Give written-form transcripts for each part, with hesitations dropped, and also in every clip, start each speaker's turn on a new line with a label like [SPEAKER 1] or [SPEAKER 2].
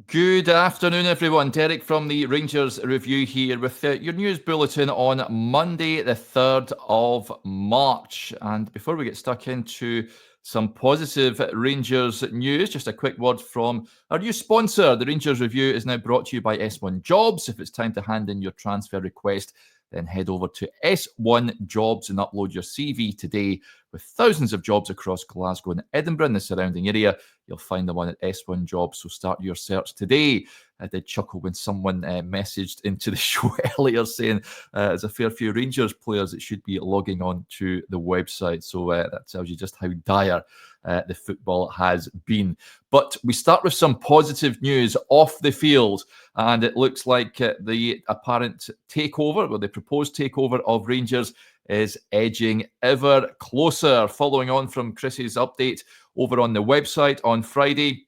[SPEAKER 1] Good afternoon, everyone. Derek from the Rangers Review here with your news bulletin on Monday, the 3rd of March. And before we get stuck into some positive Rangers news, just a quick word from our new sponsor. The Rangers Review is now brought to you by S1 Jobs. If it's time to hand in your transfer request, then head over to S1 Jobs and upload your CV today. With thousands of jobs across Glasgow and Edinburgh and the surrounding area, you'll find the one at S1 Jobs, so start your search today. I did chuckle when someone messaged into the show earlier saying there's a fair few Rangers players that should be logging on to the website. So that tells you just how dire the football has been. But we start with some positive news off the field. And it looks like the apparent takeover, or the proposed takeover of Rangers, is edging ever closer. Following on from Chris's update over on the website on Friday,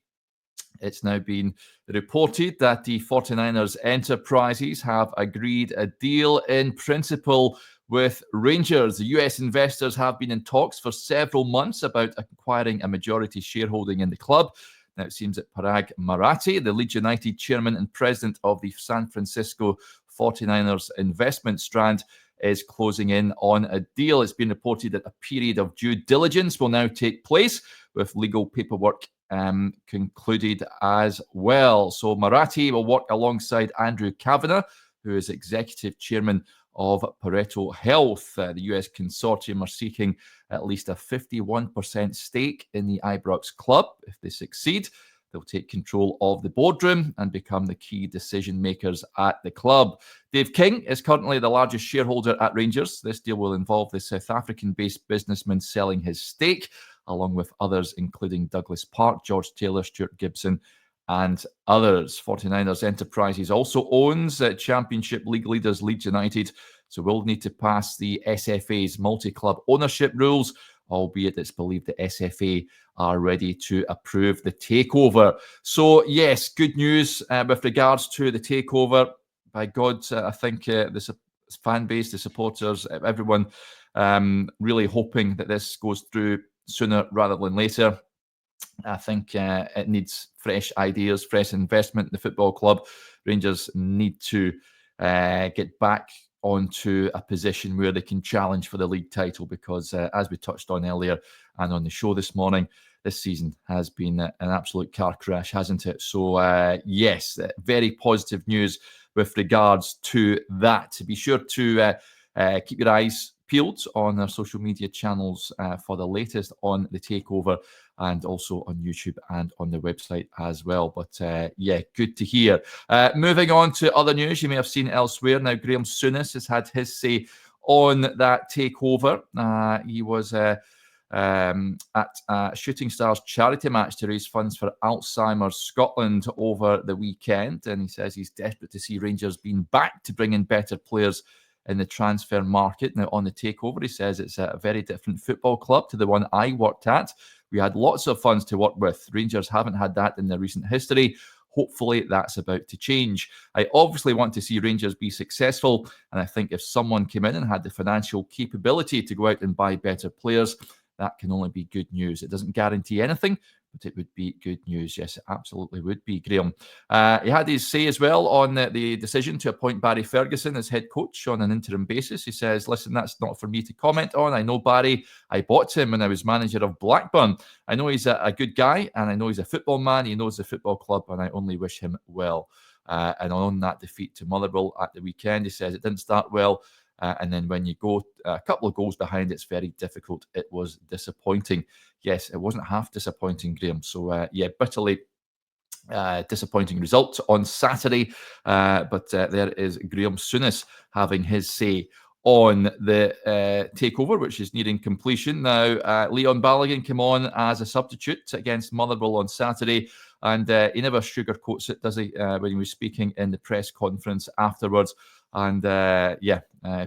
[SPEAKER 1] it's now been reported that the 49ers Enterprises have agreed a deal in principle with Rangers. The US investors have been in talks for several months about acquiring a majority shareholding in the club. Now, it seems that Parag Marathi, the Leeds United chairman and president of the San Francisco 49ers investment strand, is closing in on a deal. It's been reported that a period of due diligence will now take place, with legal paperwork concluded as well. So Marathi will work alongside Andrew Kavanagh, who is executive chairman of Pareto Health. The US consortium are seeking at least a 51% stake in the Ibrox club. If they succeed, they'll take control of the boardroom and become the key decision makers at the club. Dave King is currently the largest shareholder at Rangers. This deal will involve the South African-based businessman selling his stake, along with others including Douglas Park, George Taylor, Stuart Gibson, and others. 49ers Enterprises also owns Championship League leaders Leeds United, so we'll need to pass the SFA's multi-club ownership rules, albeit it's believed the SFA are ready to approve the takeover. So, yes, good news with regards to the takeover. By God, I think the fan base, the supporters, everyone really hoping that this goes through sooner rather than later. I think it needs fresh ideas, fresh investment in the football club. Rangers need to get back onto a position where they can challenge for the league title, because as we touched on earlier and on the show this morning, this season has been an absolute car crash, hasn't it? So yes, very positive news with regards to that. Be sure to keep your eyes peeled on our social media channels for the latest on the takeover, and also on YouTube and on the website as well. But yeah, good to hear. Moving on to other news you may have seen elsewhere. Now, Graeme Souness has had his say on that takeover. He was at a Shooting Stars charity match to raise funds for Alzheimer's Scotland over the weekend, and he says he's desperate to see Rangers being back to bring in better players in the transfer market. Now, on the takeover, he says it's a very different football club to the one I worked at. We had lots of funds to work with. Rangers haven't had that in their recent history. Hopefully, that's about to change. I obviously want to see Rangers be successful, and I think if someone came in and had the financial capability to go out and buy better players, that can only be good news. It doesn't guarantee anything, but it would be good news. Yes, it absolutely would be, Graeme. He had his say as well on the decision to appoint Barry Ferguson as head coach on an interim basis. He says, listen, that's not for me to comment on. I know Barry. I bought him when I was manager of Blackburn. I know he's a good guy, and I know he's a football man. He knows the football club, and I only wish him well. And on that defeat to Motherwell at the weekend, he says it didn't start well. And then when you go a couple of goals behind, it's very difficult. It was disappointing. Yes, it wasn't half disappointing, Graeme. So, yeah, bitterly disappointing result on Saturday. But there is Graeme Souness having his say on the takeover, which is nearing completion. Now, Leon Balogun came on as a substitute against Motherwell on Saturday. And he never sugarcoats it, does he, when he was speaking in the press conference afterwards. And yeah,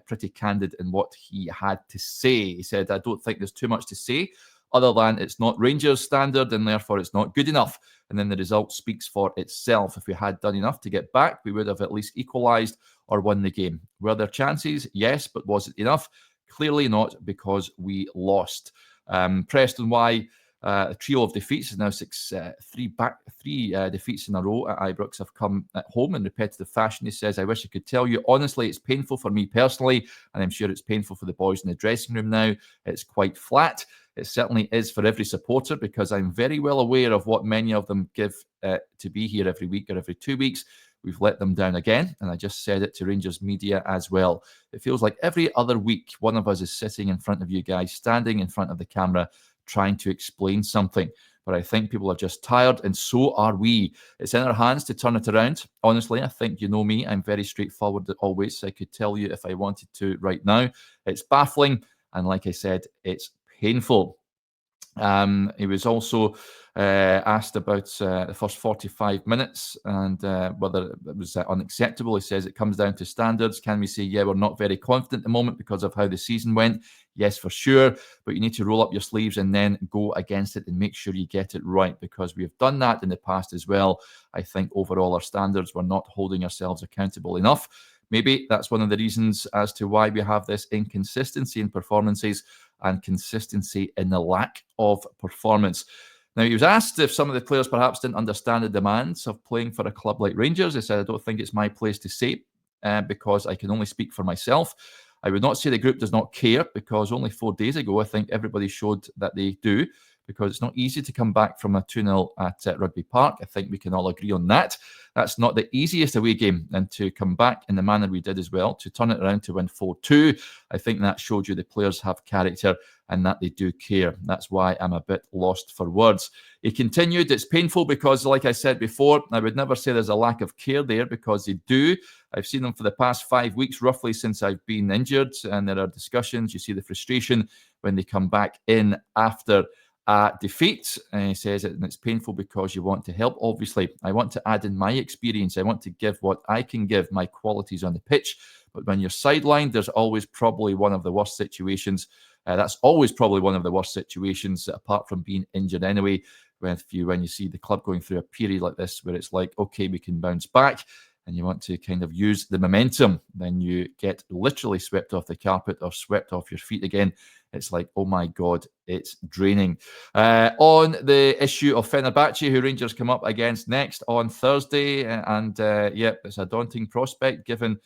[SPEAKER 1] pretty candid in what he had to say. He said, I don't think there's too much to say other than it's not Rangers standard and therefore it's not good enough. And then the result speaks for itself. If we had done enough to get back, we would have at least equalised or won the game. Were there chances? Yes, but was it enough? Clearly not, because we lost. Pressed on why A trio of defeats is now three defeats in a row at Ibrox have come at home in repetitive fashion. He says, I wish I could tell you. Honestly, it's painful for me personally, and I'm sure it's painful for the boys in the dressing room now. It's quite flat. It certainly is for every supporter, because I'm very well aware of what many of them give to be here every week or every 2 weeks. We've let them down again, and I just said it to Rangers media as well. It feels like every other week, one of us is sitting in front of you guys, standing in front of the camera, trying to explain something. But I think people are just tired, and so are we. It's in our hands to turn it around. Honestly, I think you know me. I'm very straightforward always. I could tell you if I wanted to right now. It's baffling, and like I said, it's painful. He was also asked about the first 45 minutes and whether it was unacceptable. He says it comes down to standards. Can we say, yeah, we're not very confident at the moment because of how the season went? Yes, for sure. But you need to roll up your sleeves and then go against it and make sure you get it right, because we have done that in the past as well. I think overall our standards, we're not holding ourselves accountable enough. Maybe that's one of the reasons as to why we have this inconsistency in performances and consistency in the lack of performance. Now, he was asked if some of the players perhaps didn't understand the demands of playing for a club like Rangers. He said, I don't think it's my place to say, because I can only speak for myself. I would not say the group does not care, because only 4 days ago, I think everybody showed that they do, because it's not easy to come back from a 2-0 at Rugby Park. I think we can all agree on that. That's not the easiest away game, and to come back in the manner we did as well, to turn it around to win 4-2, I think that showed you the players have character and that they do care. That's why I'm a bit lost for words. He continued, it's painful because, like I said before, I would never say there's a lack of care there, because they do. I've seen them for the past 5 weeks, roughly, since I've been injured, and there are discussions. You see the frustration when they come back in after defeat. And he says it, and it's painful because you want to help. Obviously, I want to add in my experience. I want to give what I can give, my qualities on the pitch. But when you're sidelined, there's always probably one of the worst situations. That's always probably one of the worst situations, apart from being injured anyway. When you see the club going through a period like this, where it's like, okay, we can bounce back, and you want to kind of use the momentum, then you get literally swept off the carpet or swept off your feet again. It's like, oh my God, it's draining. On the issue of Fenerbahce, who Rangers come up against next on Thursday, it's a daunting prospect given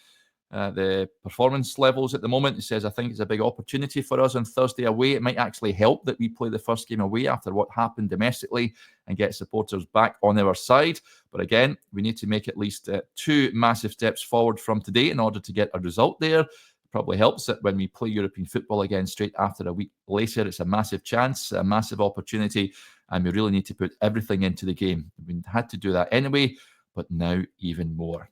[SPEAKER 1] the performance levels at the moment. He says, I think it's a big opportunity for us on Thursday away. It might actually help that we play the first game away after what happened domestically and get supporters back on our side. But again, we need to make at least 2 massive steps forward from today in order to get a result there. It probably helps that when we play European football again straight after a week later, it's a massive chance, a massive opportunity, and we really need to put everything into the game. We had to do that anyway, but now even more.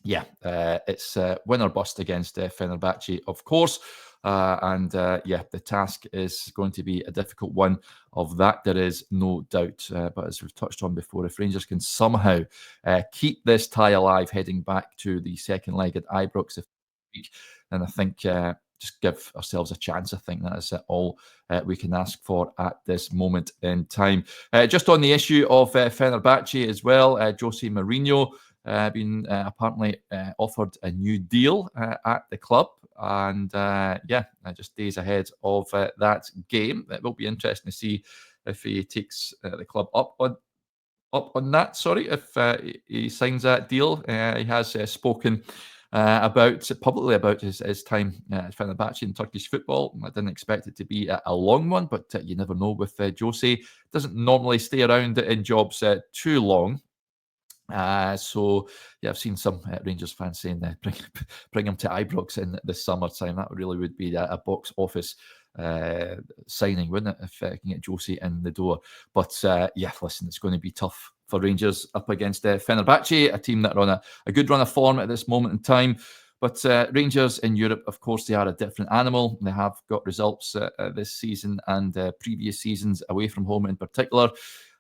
[SPEAKER 1] Yeah, it's win or bust against Fenerbahce, of course. The task is going to be a difficult one. Of that, there is no doubt. But as we've touched on before, if Rangers can somehow keep this tie alive heading back to the second leg at Ibrox this week, then I think just give ourselves a chance. I think that is all we can ask for at this moment in time. Just on the issue of Fenerbahce as well, Jose Mourinho been apparently offered a new deal at the club, and just days ahead of that game. It will be interesting to see if he takes the club up on that. Sorry, if he signs that deal. He has spoken publicly about his time at Fenerbahce in Turkish football. I didn't expect it to be a long one, but you never know with Jose. Doesn't normally stay around in jobs too long. I've seen some Rangers fans saying bring him to Ibrox in the summertime. That really would be a box office signing, wouldn't it, if I can get Josie in the door. But listen, it's going to be tough for Rangers up against Fenerbahce, a team that are on a good run of form at this moment in time. But Rangers in Europe, of course, they are a different animal. They have got results this season and previous seasons away from home in particular.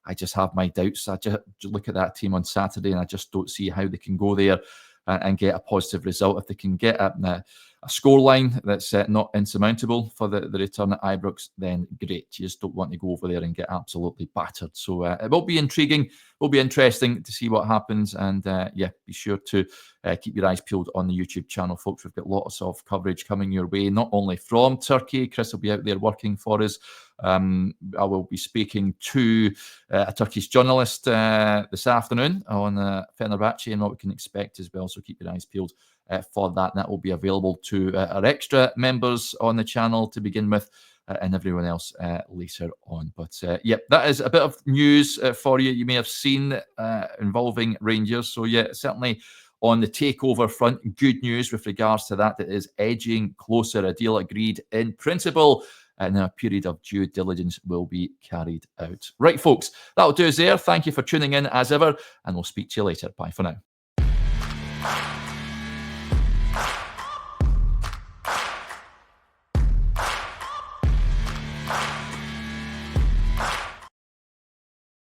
[SPEAKER 1] I just have my doubts. I just look at that team on Saturday and I just don't see how they can go there and get a positive result. If they can get a scoreline that's not insurmountable for the return at Ibrox, then great. You just don't want to go over there and get absolutely battered. So it will be intriguing. It will be interesting to see what happens. And be sure to keep your eyes peeled on the YouTube channel, folks. We've got lots of coverage coming your way, not only from Turkey. Chris will be out there working for us I will be speaking to a Turkish journalist this afternoon on Fenerbahce and what we can expect as well. So keep your eyes peeled for that. And that will be available to our extra members on the channel to begin with. And everyone else later on. But yeah, that is a bit of news for you. You may have seen involving Rangers. So yeah, certainly on the takeover front, good news with regards to that. It is edging closer. A deal agreed in principle, and a period of due diligence will be carried out. Right, folks, that'll do us there. Thank you for tuning in as ever, and we'll speak to you later. Bye for now.